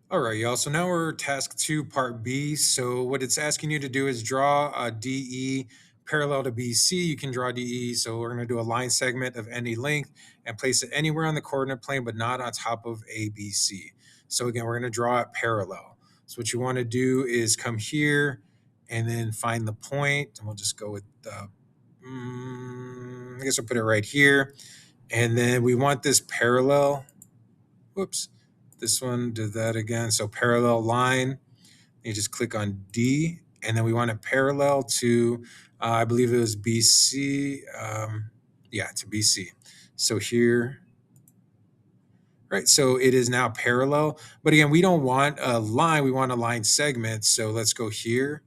All right, y'all. So now we're task 2, part B. So what it's asking you to do is draw a DE parallel to BC. You can draw DE. So we're going to do a line segment of any length and place it anywhere on the coordinate plane, but not on top of ABC. So again, we're going to draw it parallel. So what you want to do is come here and then find the point. And we'll just go with the, I guess I'll put it right here. And then we want this parallel. Whoops. This one did that again. So parallel line, you just click on D, and then we want it parallel to, I believe it was BC. Yeah, to BC. So here, right? So it is now parallel. But again, we don't want a line, we want a line segment. So let's go here,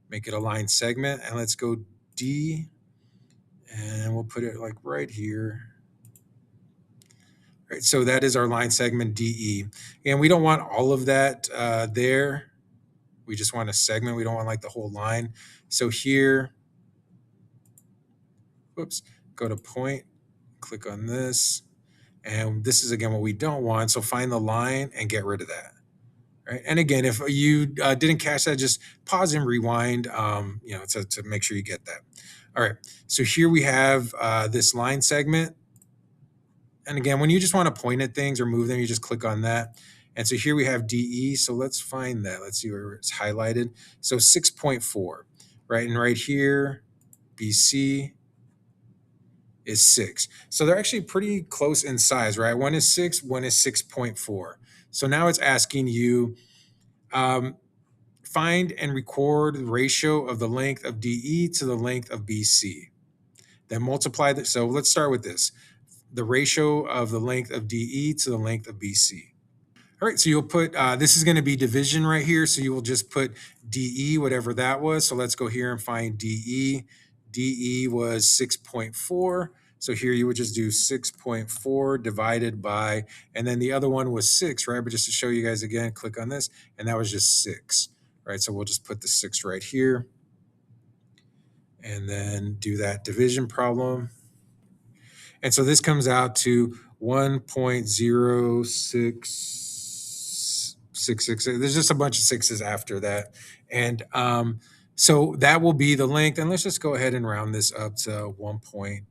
make it a line segment, and let's go D, and we'll put it like right here. Right, so that is our line segment DE. And we don't want all of that there. We just want a segment. We don't want like the whole line. So here, whoops, go to point, click on this. And this is, again, what we don't want. So find the line and get rid of that. Right. And again, if you didn't catch that, just pause and rewind, to make sure you get that. All right. So here we have this line segment. And again, when you just want to point at things or move them, you just click on that. And so here we have DE. So let's find that. Let's see where it's highlighted. So 6.4, right? And right here, BC is 6. So they're actually pretty close in size, right? One is 6, one is 6.4. So now it's asking you, find and record the ratio of the length of DE to the length of BC. Then multiply that. So let's start with this. The ratio of the length of DE to the length of BC. All right, so you'll put, this is going to be division right here. So you will just put DE, whatever that was. So let's go here and find DE. DE was 6.4. So here you would just do 6.4 divided by, and then the other one was 6, right? But just to show you guys again, click on this, and that was just 6, right? So we'll just put the 6 right here and then do that division problem. And so this comes out to 1.0666. There's just a bunch of sixes after that. And so that will be the length. And let's just go ahead and round this up to 1.1.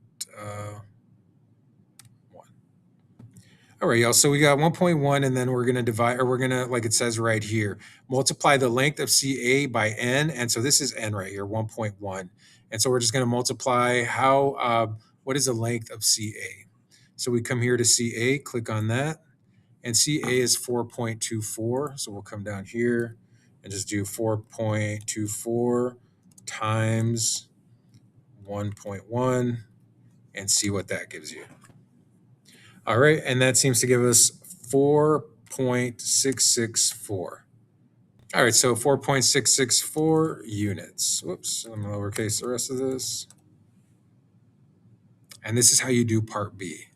All right, y'all. So we got 1.1, and then we're going to divide, or we're going to, like it says right here, multiply the length of CA by N. And so this is N right here, 1.1. And so we're just going to multiply what is the length of CA? So we come here to CA, click on that, and CA is 4.24. So we'll come down here and just do 4.24 times 1.1 and see what that gives you. All right, and that seems to give us 4.664. All right, so 4.664 units. Whoops, I'm going to lowercase the rest of this. And this is how you do part B.